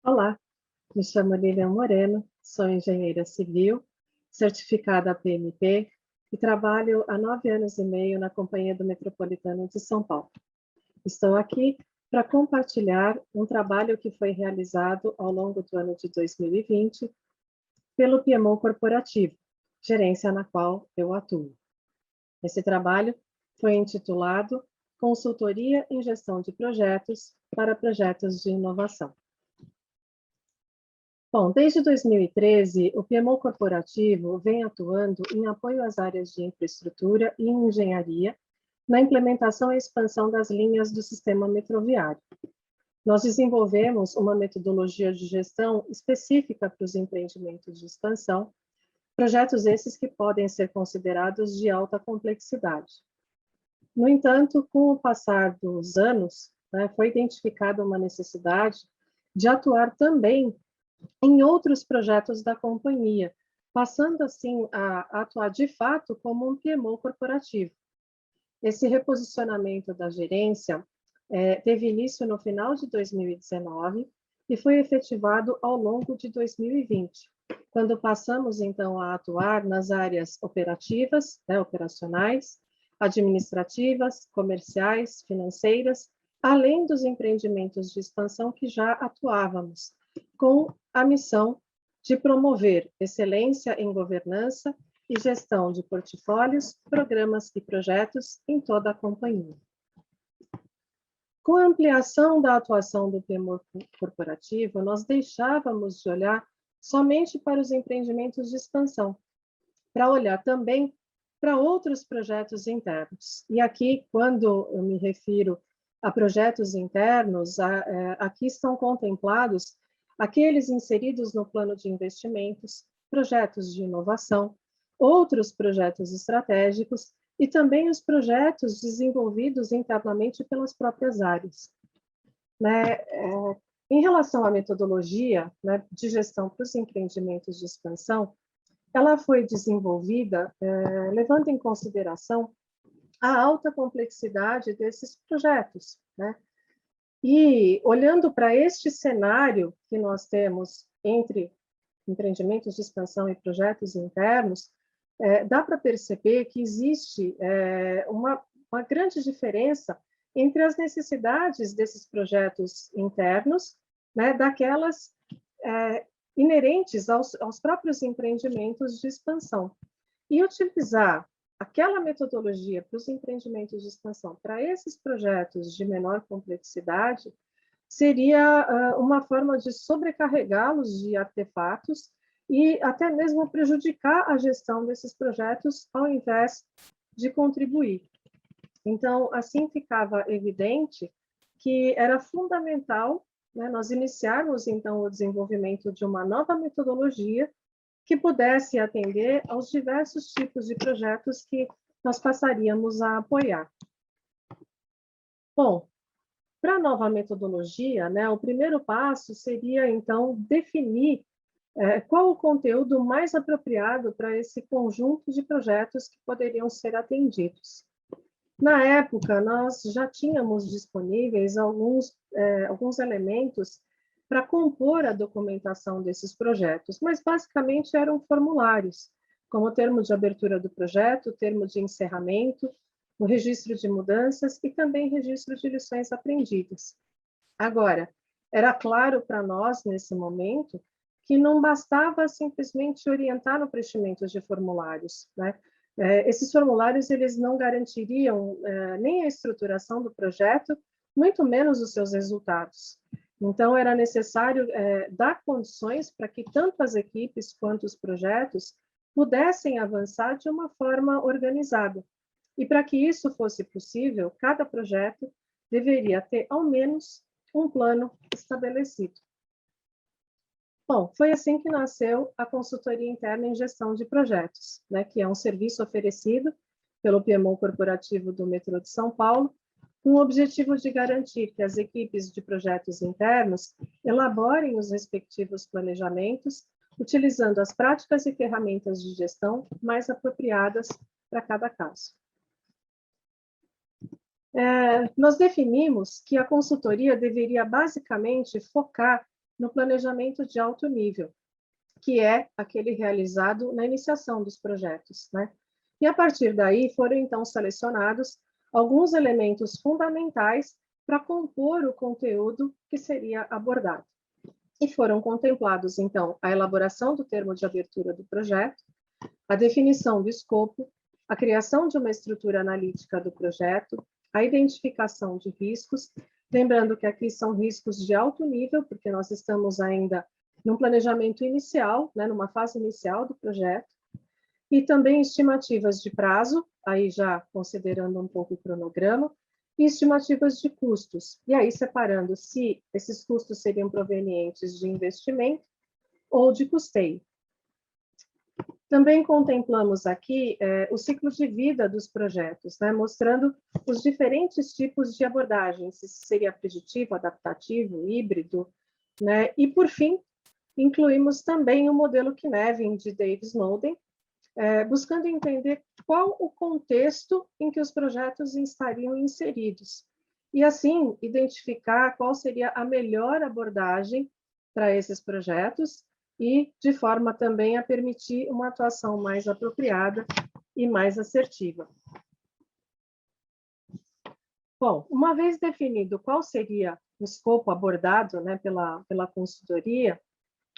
Olá, me chamo Lilian Moreno, sou engenheira civil, certificada PMP e trabalho há 9 anos e meio na Companhia do Metropolitano de São Paulo. Estou aqui para compartilhar um trabalho que foi realizado ao longo do ano de 2020 pelo PMO Corporativo, gerência na qual eu atuo. Esse trabalho foi intitulado Consultoria em Gestão de Projetos para Projetos de Inovação. Bom, desde 2013, o PMO Corporativo vem atuando em apoio às áreas de infraestrutura e engenharia na implementação e expansão das linhas do sistema metroviário. Nós desenvolvemos uma metodologia de gestão específica para os empreendimentos de expansão, projetos esses que podem ser considerados de alta complexidade. No entanto, com o passar dos anos, foi identificada uma necessidade de atuar também em outros projetos da companhia, passando assim a atuar de fato como um PMO corporativo. Esse reposicionamento da gerência teve início no final de 2019 e foi efetivado ao longo de 2020, quando passamos então a atuar nas áreas operativas, operacionais, administrativas, comerciais, financeiras, além dos empreendimentos de expansão que já atuávamos, com a missão de promover excelência em governança e gestão de portfólios, programas e projetos em toda a companhia. Com a ampliação da atuação do PMO corporativo, nós deixávamos de olhar somente para os empreendimentos de expansão, para olhar também para outros projetos internos. E aqui, quando eu me refiro a projetos internos, aqui estão contemplados aqueles inseridos no plano de investimentos, projetos de inovação, outros projetos estratégicos e também os projetos desenvolvidos internamente pelas próprias áreas. Em relação à metodologia de gestão para os empreendimentos de expansão, ela foi desenvolvida levando em consideração a alta complexidade desses projetos, E, olhando para este cenário que nós temos entre empreendimentos de expansão e projetos internos, dá para perceber que existe uma grande diferença entre as necessidades desses projetos internos, daquelas inerentes aos próprios empreendimentos de expansão. E utilizar aquela metodologia para os empreendimentos de expansão, para esses projetos de menor complexidade, seria uma forma de sobrecarregá-los de artefatos e até mesmo prejudicar a gestão desses projetos ao invés de contribuir. Então, assim ficava evidente que era fundamental nós iniciarmos, então, o desenvolvimento de uma nova metodologia que pudesse atender aos diversos tipos de projetos que nós passaríamos a apoiar. Bom, para a nova metodologia, o primeiro passo seria, então, definir qual o conteúdo mais apropriado para esse conjunto de projetos que poderiam ser atendidos. Na época, nós já tínhamos disponíveis alguns elementos para compor a documentação desses projetos, mas basicamente eram formulários, como o termo de abertura do projeto, o termo de encerramento, o registro de mudanças e também registro de lições aprendidas. Agora, era claro para nós, nesse momento, que não bastava simplesmente orientar no preenchimento de formulários, Esses formulários eles não garantiriam nem a estruturação do projeto, muito menos os seus resultados. Então, era necessário dar condições para que tanto as equipes quanto os projetos pudessem avançar de uma forma organizada. E para que isso fosse possível, cada projeto deveria ter, ao menos, um plano estabelecido. Bom, foi assim que nasceu a Consultoria Interna em Gestão de Projetos, que é um serviço oferecido pelo PMO Corporativo do Metrô de São Paulo, com o objetivo de garantir que as equipes de projetos internos elaborem os respectivos planejamentos, utilizando as práticas e ferramentas de gestão mais apropriadas para cada caso. Nós definimos que a consultoria deveria basicamente focar no planejamento de alto nível, que é aquele realizado na iniciação dos projetos, né? E a partir daí foram então selecionados alguns elementos fundamentais para compor o conteúdo que seria abordado. E foram contemplados então a elaboração do termo de abertura do projeto, a definição do escopo, a criação de uma estrutura analítica do projeto, a identificação de riscos, lembrando que aqui são riscos de alto nível, porque nós estamos ainda num planejamento inicial, né, numa fase inicial do projeto, e também estimativas de prazo, aí já considerando um pouco o cronograma, e estimativas de custos, e aí separando se esses custos seriam provenientes de investimento ou de custeio. Também contemplamos aqui o ciclo de vida dos projetos, né, mostrando os diferentes tipos de abordagens, se seria preditivo, adaptativo, híbrido, né, e por fim, incluímos também o modelo Cynefin de Dave Snowden, buscando entender qual o contexto em que os projetos estariam inseridos, e assim identificar qual seria a melhor abordagem para esses projetos, e de forma também a permitir uma atuação mais apropriada e mais assertiva. Bom, uma vez definido qual seria o escopo abordado, né, pela consultoria,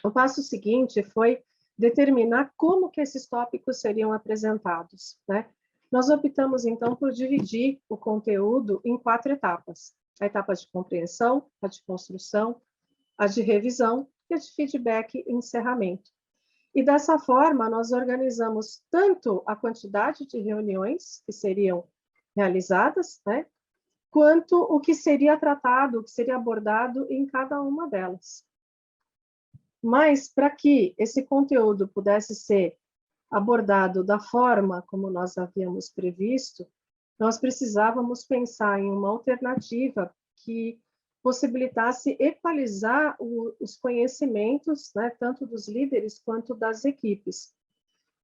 o passo seguinte foi determinar como que esses tópicos seriam apresentados, né? Nós optamos, então, por dividir o conteúdo em 4 etapas. A etapa de compreensão, a de construção, a de revisão e a de feedback e encerramento. E dessa forma, nós organizamos tanto a quantidade de reuniões que seriam realizadas, né, quanto o que seria tratado, o que seria abordado em cada uma delas. Mas, para que esse conteúdo pudesse ser abordado da forma como nós havíamos previsto, nós precisávamos pensar em uma alternativa que possibilitasse equalizar os conhecimentos, né, tanto dos líderes quanto das equipes.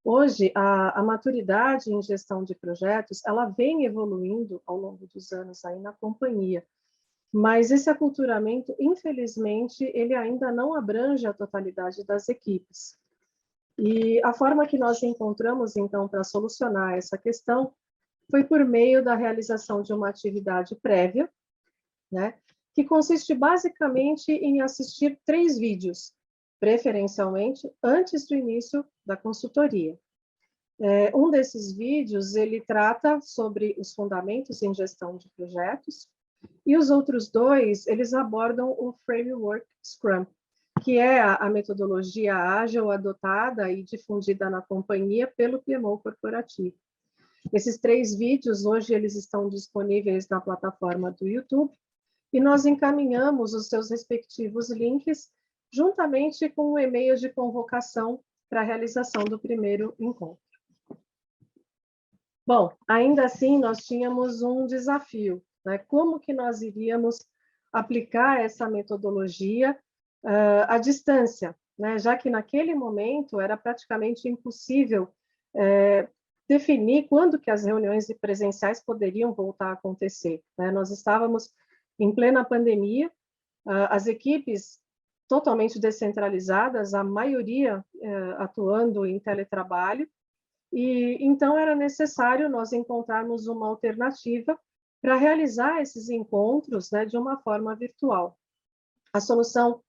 Hoje, a maturidade em gestão de projetos, ela vem evoluindo ao longo dos anos aí na companhia, mas esse aculturamento, infelizmente, ele ainda não abrange a totalidade das equipes. E a forma que nós encontramos, então, para solucionar essa questão foi por meio da realização de uma atividade prévia, né, que consiste basicamente em assistir 3 vídeos, preferencialmente antes do início da consultoria. Um desses vídeos, ele trata sobre os fundamentos em gestão de projetos, e os outros 2, eles abordam o Framework Scrum, que é a metodologia ágil adotada e difundida na companhia pelo PMO corporativo. Esses 3 vídeos, hoje, eles estão disponíveis na plataforma do YouTube, e nós encaminhamos os seus respectivos links, juntamente com o e-mail de convocação para a realização do primeiro encontro. Bom, ainda assim, nós tínhamos um desafio, né? Como que nós iríamos aplicar essa metodologia à distância, né? Já que naquele momento era praticamente impossível definir quando que as reuniões presenciais poderiam voltar a acontecer, né? Nós estávamos em plena pandemia, as equipes totalmente descentralizadas, a maioria atuando em teletrabalho, e então era necessário nós encontrarmos uma alternativa para realizar esses encontros, né, de uma forma virtual. A solução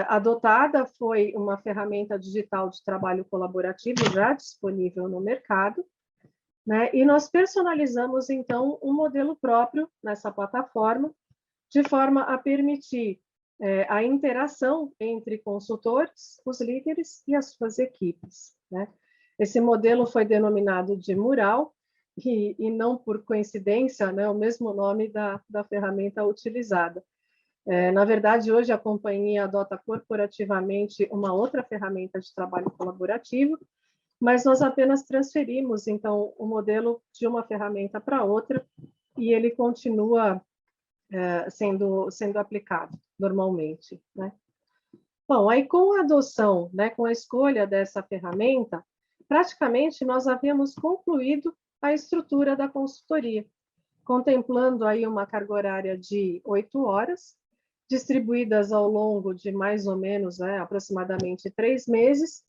adotada foi uma ferramenta digital de trabalho colaborativo já disponível no mercado, né, e nós personalizamos, então, um modelo próprio nessa plataforma, de forma a permitir a interação entre consultores, os líderes e as suas equipes, né? Esse modelo foi denominado de Mural, e não por coincidência, né, o mesmo nome da ferramenta utilizada. Na verdade, hoje a companhia adota corporativamente uma outra ferramenta de trabalho colaborativo, mas nós apenas transferimos, então, o modelo de uma ferramenta para outra, e ele continua sendo aplicado normalmente, né? Bom, aí com a adoção, né, com a escolha dessa ferramenta, praticamente nós havíamos concluído a estrutura da consultoria, contemplando aí uma carga horária de 8 horas, distribuídas ao longo de mais ou menos, aproximadamente 3 meses,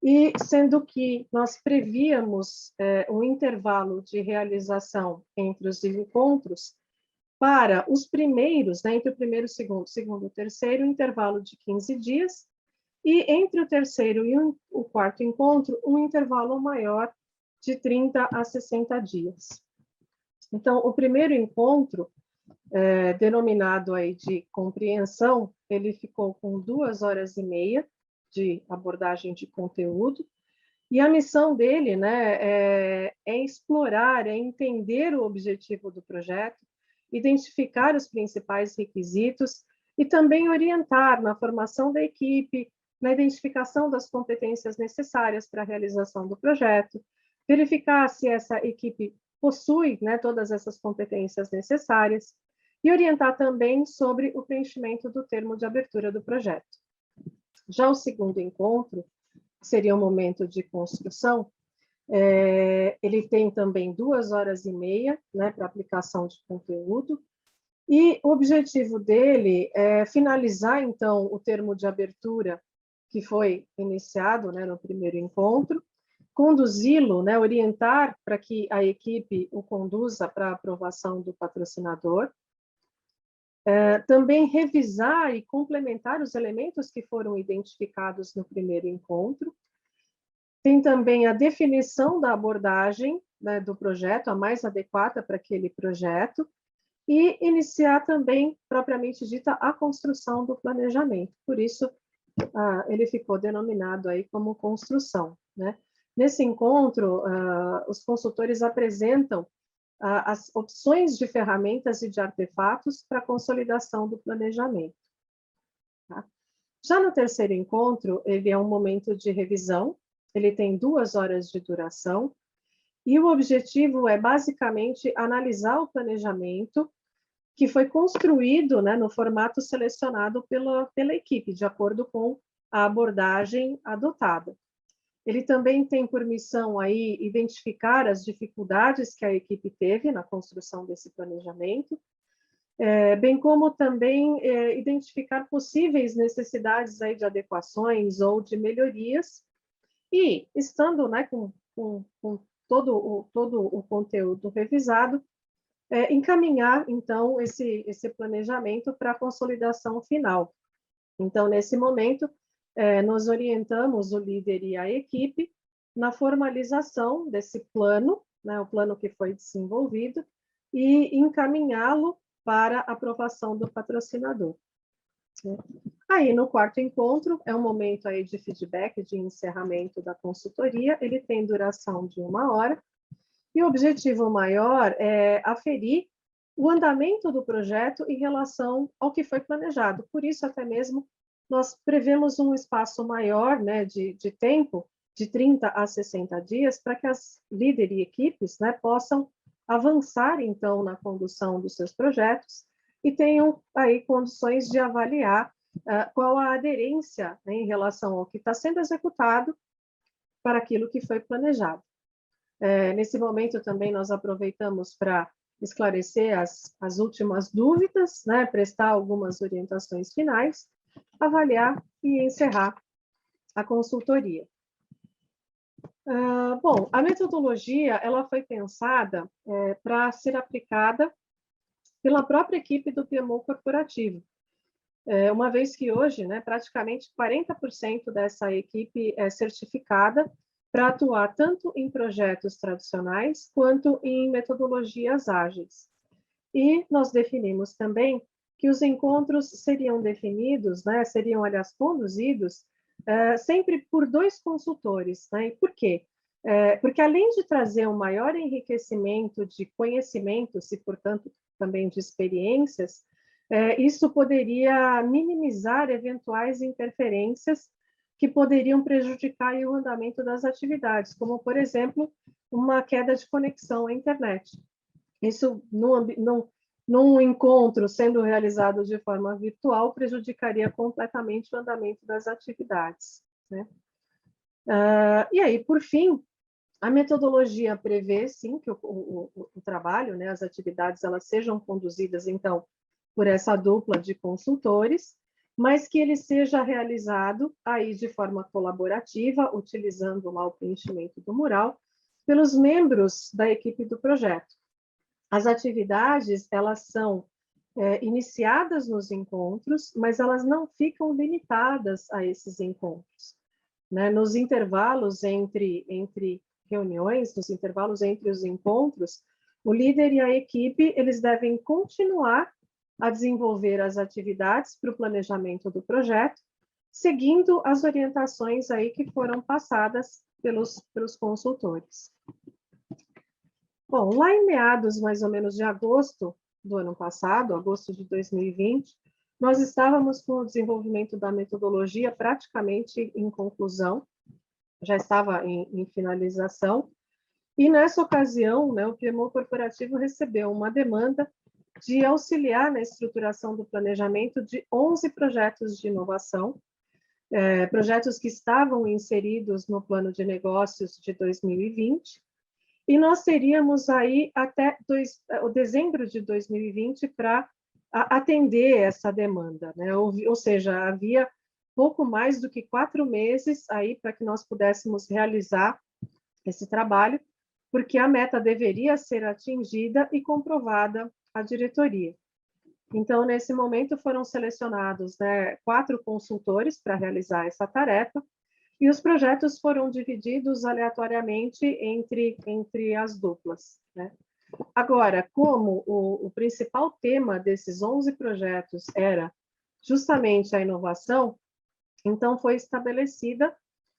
e sendo que nós prevíamos um intervalo de realização entre os encontros para os primeiros, entre o primeiro e o segundo e o terceiro, um intervalo de 15 dias, e entre o terceiro e o quarto encontro, um intervalo maior de 30 a 60 dias. Então, o primeiro encontro, denominado aí de compreensão, ele ficou com 2 horas e meia de abordagem de conteúdo, e a missão dele, né, é explorar, é entender o objetivo do projeto, identificar os principais requisitos e também orientar na formação da equipe, na identificação das competências necessárias para a realização do projeto, verificar se essa equipe possui, né, todas essas competências necessárias e orientar também sobre o preenchimento do termo de abertura do projeto. Já o segundo encontro, seria um momento de construção, ele tem também 2 horas e meia, né, para aplicação de conteúdo, e o objetivo dele é finalizar, então, o termo de abertura que foi iniciado, né, no primeiro encontro, conduzi-lo, né, orientar para que a equipe o conduza para a aprovação do patrocinador, também revisar e complementar os elementos que foram identificados no primeiro encontro. Tem também a definição da abordagem, né, do projeto, a mais adequada para aquele projeto, e iniciar também, propriamente dita, a construção do planejamento. Por isso, ele ficou denominado aí como construção, né? Nesse encontro, os consultores apresentam as opções de ferramentas e de artefatos para a consolidação do planejamento. Tá? Já no terceiro encontro, ele é um momento de revisão, ele tem 2 horas de duração, e o objetivo é basicamente analisar o planejamento que foi construído, né, no formato selecionado pela equipe, de acordo com a abordagem adotada. Ele também tem por missão aí identificar as dificuldades que a equipe teve na construção desse planejamento, bem como também identificar possíveis necessidades aí de adequações ou de melhorias, e estando, né, com todo o conteúdo revisado, encaminhar, então, esse planejamento para a consolidação final. Então, nesse momento, nós orientamos o líder e a equipe na formalização desse plano, né, o plano que foi desenvolvido, e encaminhá-lo para aprovação do patrocinador. Aí, no quarto encontro, é um momento aí de feedback, de encerramento da consultoria, ele tem duração de 1 hora, e o objetivo maior é aferir o andamento do projeto em relação ao que foi planejado. Por isso, até mesmo, nós prevemos um espaço maior, né, de tempo, de 30 a 60 dias, para que as líderes e equipes, né, possam avançar, então, na condução dos seus projetos e tenham aí condições de avaliar qual a aderência, né, em relação ao que está sendo executado para aquilo que foi planejado. Nesse momento também nós aproveitamos para esclarecer as últimas dúvidas, né, prestar algumas orientações finais, avaliar e encerrar a consultoria. Bom, a metodologia ela foi pensada para ser aplicada pela própria equipe do PMO corporativo, uma vez que hoje, né, praticamente 40% dessa equipe é certificada para atuar tanto em projetos tradicionais quanto em metodologias ágeis. E nós definimos também que os encontros seriam definidos, né, seriam, aliás, conduzidos sempre por 2 consultores. Né? E por quê? Porque além de trazer um maior enriquecimento de conhecimentos e, portanto, também de experiências, isso poderia minimizar eventuais interferências que poderiam prejudicar o andamento das atividades, como, por exemplo, uma queda de conexão à internet. Isso, num encontro sendo realizado de forma virtual, prejudicaria completamente o andamento das atividades. Né? E aí, por fim, a metodologia prevê, sim, que o trabalho, né, as atividades, elas sejam conduzidas, então, por essa dupla de consultores, mas que ele seja realizado aí de forma colaborativa, utilizando lá o preenchimento do mural, pelos membros da equipe do projeto. As atividades, elas são iniciadas nos encontros, mas elas não ficam limitadas a esses encontros, né? Nos intervalos entre reuniões, nos intervalos entre os encontros, o líder e a equipe, eles devem continuar a desenvolver as atividades para o planejamento do projeto, seguindo as orientações aí que foram passadas pelos consultores. Bom, lá em meados, mais ou menos, de agosto do ano passado, agosto de 2020, nós estávamos com o desenvolvimento da metodologia praticamente em conclusão, já estava em finalização, e nessa ocasião, né, o PMO Corporativo recebeu uma demanda de auxiliar na estruturação do planejamento de 11 projetos de inovação, projetos que estavam inseridos no plano de negócios de 2020, e nós teríamos aí até o dezembro de 2020 para atender essa demanda, né? Ou seja, havia pouco mais do que 4 meses aí para que nós pudéssemos realizar esse trabalho, porque a meta deveria ser atingida e comprovada à diretoria. Então, nesse momento, foram selecionados, né, 4 consultores para realizar essa tarefa, e os projetos foram divididos aleatoriamente entre as duplas, né? Agora, como o principal tema desses 11 projetos era justamente a inovação, então foi estabelecida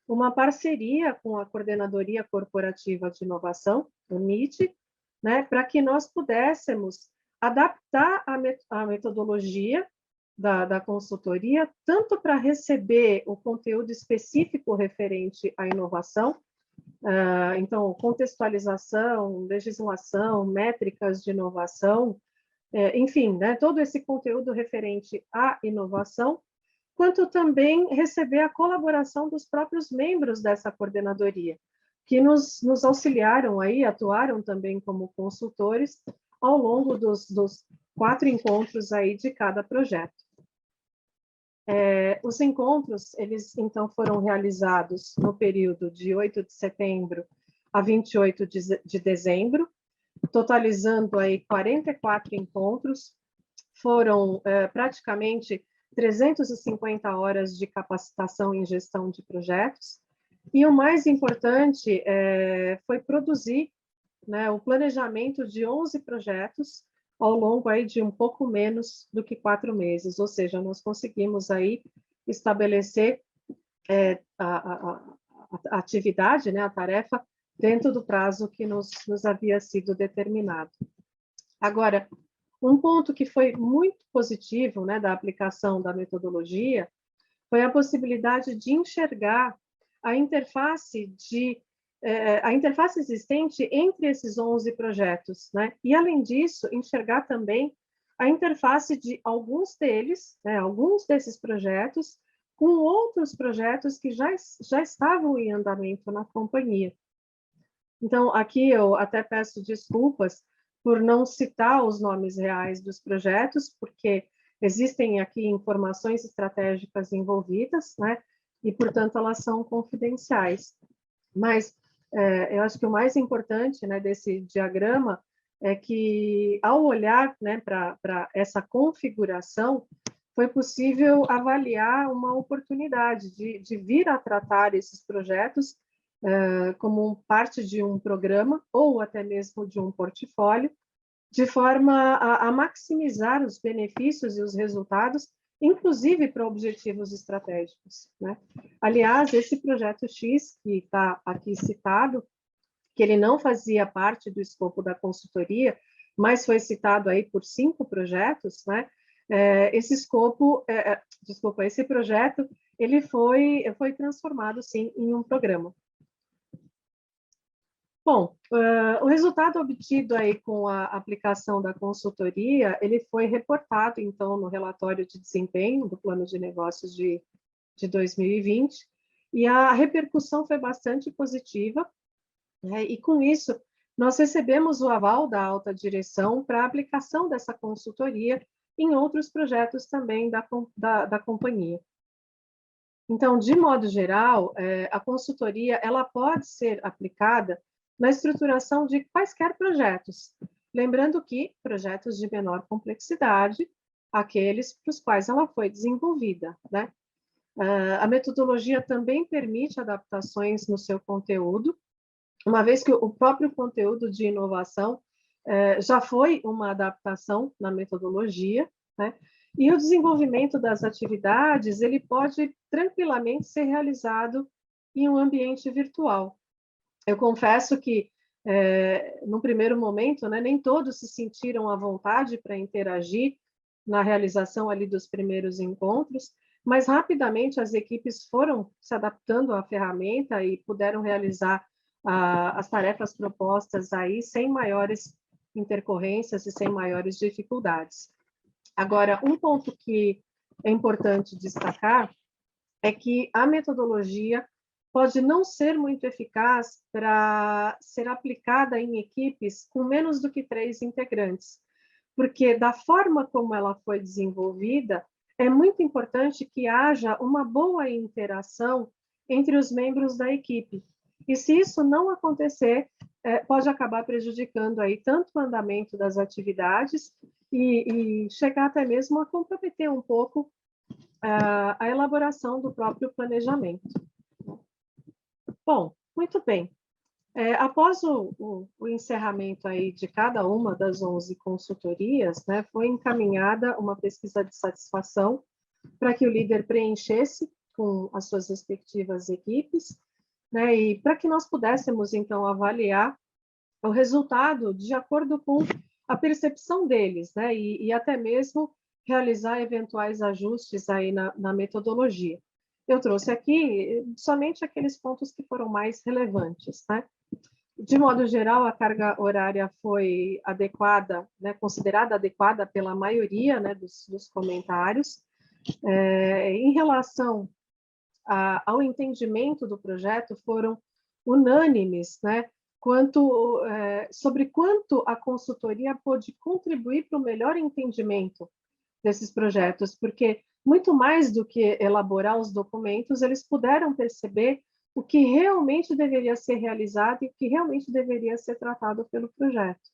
uma parceria com a Coordenadoria Corporativa de Inovação, o NIT, né, para que nós pudéssemos adaptar a metodologia da consultoria, tanto para receber o conteúdo específico referente à inovação, então, contextualização, legislação, métricas de inovação, enfim, né, todo esse conteúdo referente à inovação, quanto também receber a colaboração dos próprios membros dessa coordenadoria, que nos auxiliaram aí, atuaram também como consultores ao longo dos 4 encontros aí de cada projeto. Os encontros, eles então foram realizados no período de 8 de setembro a 28 de dezembro, totalizando aí 44 encontros, foram praticamente 350 horas de capacitação em gestão de projetos, e o mais importante foi produzir, né, o planejamento de 11 projetos ao longo aí de um pouco menos do que 4 meses, ou seja, nós conseguimos aí estabelecer a atividade, né, a tarefa, dentro do prazo que nos havia sido determinado. Agora, um ponto que foi muito positivo, né, da aplicação da metodologia foi a possibilidade de enxergar a interface existente entre esses 11 projetos, né? E, além disso, enxergar também a interface de alguns deles, né, alguns desses projetos, com outros projetos que já estavam em andamento na companhia. Então, aqui eu até peço desculpas por não citar os nomes reais dos projetos, porque existem aqui informações estratégicas envolvidas, né? E, portanto, elas são confidenciais. Mas eu acho que o mais importante, né, desse diagrama é que, ao olhar, né, para essa configuração, foi possível avaliar uma oportunidade de vir a tratar esses projetos como parte de um programa ou até mesmo de um portfólio, de forma a maximizar os benefícios e os resultados, inclusive para objetivos estratégicos, né? Aliás, esse projeto X, que está aqui citado, que ele não fazia parte do escopo da consultoria, mas foi citado aí por 5 projetos, né? Esse projeto, ele foi transformado, sim, em um programa. Bom, o resultado obtido aí com a aplicação da consultoria, ele foi reportado, então, no relatório de desempenho do plano de negócios de 2020, e a repercussão foi bastante positiva, né? E, com isso, nós recebemos o aval da alta direção para a aplicação dessa consultoria em outros projetos também da companhia. Então, de modo geral, a consultoria ela pode ser aplicada na estruturação de quaisquer projetos, lembrando que projetos de menor complexidade, aqueles para os quais ela foi desenvolvida, né? A metodologia também permite adaptações no seu conteúdo, uma vez que o próprio conteúdo de inovação já foi uma adaptação na metodologia, né? E o desenvolvimento das atividades, ele pode tranquilamente ser realizado em um ambiente virtual. Eu confesso que, no primeiro momento, né, nem todos se sentiram à vontade para interagir na realização ali dos primeiros encontros, mas rapidamente as equipes foram se adaptando à ferramenta e puderam realizar as tarefas propostas aí sem maiores intercorrências e sem maiores dificuldades. Agora, um ponto que é importante destacar é que a metodologia pode não ser muito eficaz para ser aplicada em equipes com menos do que 3 integrantes, porque da forma como ela foi desenvolvida, é muito importante que haja uma boa interação entre os membros da equipe. E se isso não acontecer, pode acabar prejudicando aí tanto o andamento das atividades e chegar até mesmo a comprometer um pouco a elaboração do próprio planejamento. Bom, muito bem. Após o encerramento aí de cada uma das 11 consultorias, né, foi encaminhada uma pesquisa de satisfação para que o líder preenchesse com as suas respectivas equipes, né, e para que nós pudéssemos, então, avaliar o resultado de acordo com a percepção deles, né, e até mesmo realizar eventuais ajustes aí na metodologia. Eu trouxe aqui somente aqueles pontos que foram mais relevantes, né? De modo geral, a carga horária foi adequada, né, considerada adequada pela maioria, né, dos comentários. Em relação ao entendimento do projeto, foram unânimes, né, sobre quanto a consultoria pôde contribuir para o melhor entendimento desses projetos, porque muito mais do que elaborar os documentos, eles puderam perceber o que realmente deveria ser realizado e o que realmente deveria ser tratado pelo projeto.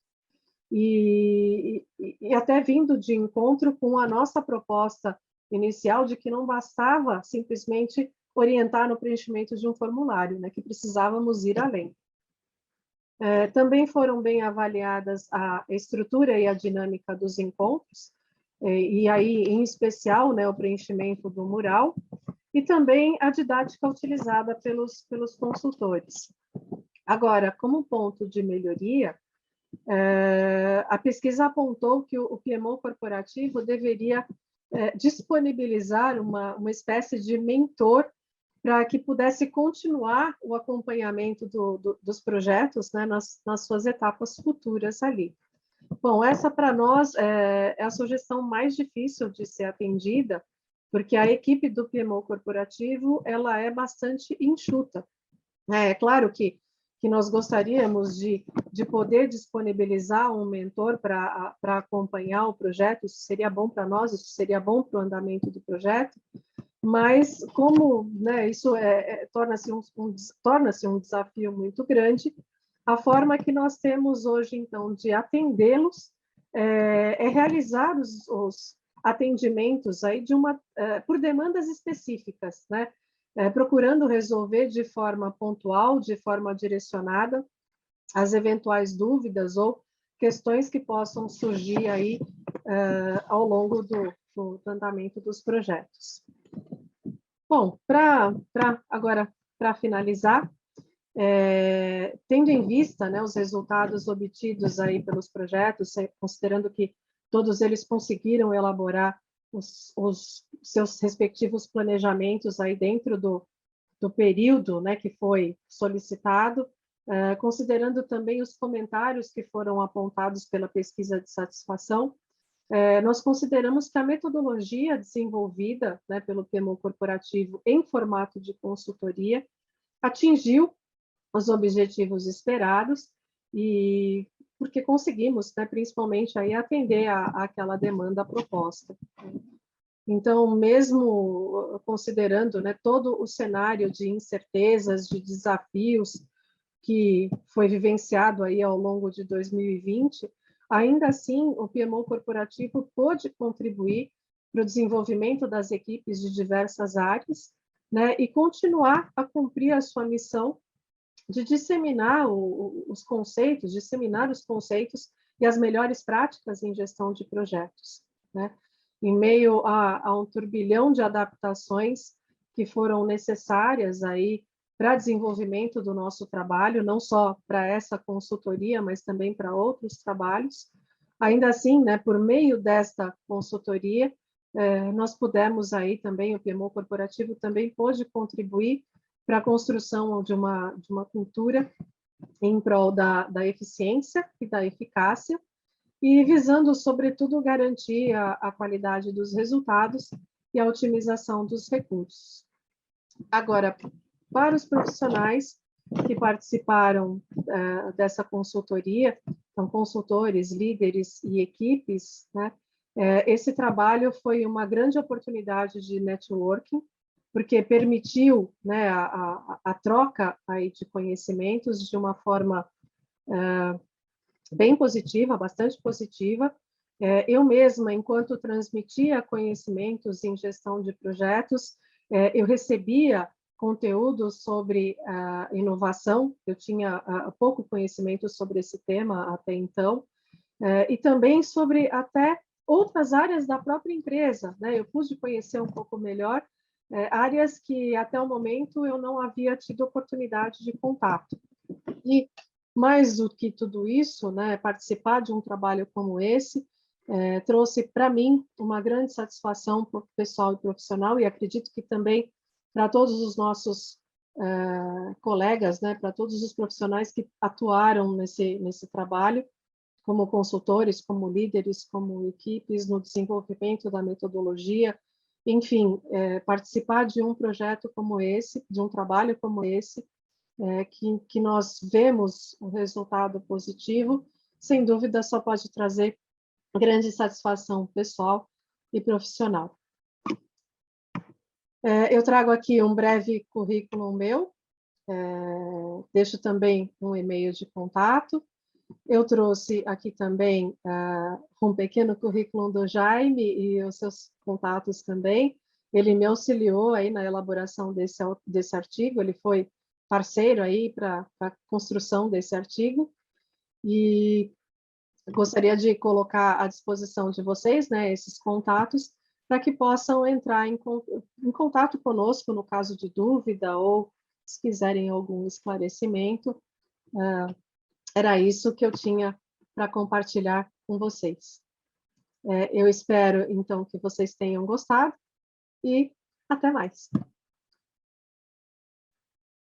E até vindo de encontro com a nossa proposta inicial de que não bastava simplesmente orientar no preenchimento de um formulário, né, que precisávamos ir além. Também foram bem avaliadas a estrutura e a dinâmica dos encontros, e aí, em especial, né, o preenchimento do mural, e também a didática utilizada pelos consultores. Agora, como ponto de melhoria, a pesquisa apontou que o PMO corporativo deveria disponibilizar uma espécie de mentor para que pudesse continuar o acompanhamento dos projetos, né, nas suas etapas futuras ali. Bom, essa para nós é a sugestão mais difícil de ser atendida, porque a equipe do PMO corporativo ela é bastante enxuta. É claro que nós gostaríamos de poder disponibilizar um mentor para acompanhar o projeto, isso seria bom para nós, isso seria bom para o andamento do projeto, mas como, né, isso torna-se um desafio muito grande, a forma que nós temos hoje, então, de atendê-los é realizar os atendimentos aí por demandas específicas, né? Procurando resolver de forma pontual, de forma direcionada, as eventuais dúvidas ou questões que possam surgir aí ao longo do andamento dos projetos. Bom, agora, para finalizar, tendo em vista, né, os resultados obtidos aí pelos projetos, considerando que todos eles conseguiram elaborar os seus respectivos planejamentos aí dentro do período, né, que foi solicitado, considerando também os comentários que foram apontados pela pesquisa de satisfação, nós consideramos que a metodologia desenvolvida, né, pelo PMO corporativo em formato de consultoria atingiu os objetivos esperados e porque conseguimos, né, principalmente aí atender àquela demanda proposta. Então, mesmo considerando, né, todo o cenário de incertezas, de desafios que foi vivenciado aí ao longo de 2020, ainda assim, o PMO corporativo pôde contribuir para o desenvolvimento das equipes de diversas áreas, né, e continuar a cumprir a sua missão de disseminar os conceitos e as melhores práticas em gestão de projetos, né? Em meio a um turbilhão de adaptações que foram necessárias aí para desenvolvimento do nosso trabalho, não só para essa consultoria, mas também para outros trabalhos. Ainda assim, né, por meio desta consultoria, nós pudemos aí também, o PMO corporativo também pôde contribuir para a construção de uma cultura em prol da eficiência e da eficácia, e visando, sobretudo, garantir a qualidade dos resultados e a otimização dos recursos. Agora, para os profissionais que participaram dessa consultoria, então, consultores, líderes e equipes, né, esse trabalho foi uma grande oportunidade de networking, porque permitiu, né, a troca aí de conhecimentos de uma forma bem positiva, bastante positiva. Eu mesma, enquanto transmitia conhecimentos em gestão de projetos, eu recebia conteúdo sobre inovação, eu tinha pouco conhecimento sobre esse tema até então, e também sobre até outras áreas da própria empresa, né? Eu pude conhecer um pouco melhor áreas que até o momento eu não havia tido oportunidade de contato. E mais do que tudo isso, né, participar de um trabalho como esse trouxe para mim uma grande satisfação pessoal e profissional, e acredito que também para todos os nossos colegas, né, para todos os profissionais que atuaram nesse trabalho, como consultores, como líderes, como equipes no desenvolvimento da metodologia, enfim, participar de um projeto como esse, de um trabalho como esse, que nós vemos o resultado positivo, sem dúvida só pode trazer grande satisfação pessoal e profissional. Eu trago aqui um breve currículo meu, deixo também um e-mail de contato. Eu trouxe aqui também um pequeno currículo do Jaime e os seus contatos também. Ele me auxiliou aí na elaboração desse artigo, ele foi parceiro aí para a construção desse artigo, e gostaria de colocar à disposição de vocês, né, esses contatos, para que possam entrar em contato conosco no caso de dúvida ou se quiserem algum esclarecimento. Era isso que eu tinha para compartilhar com vocês. Eu espero, então, que vocês tenham gostado e até mais.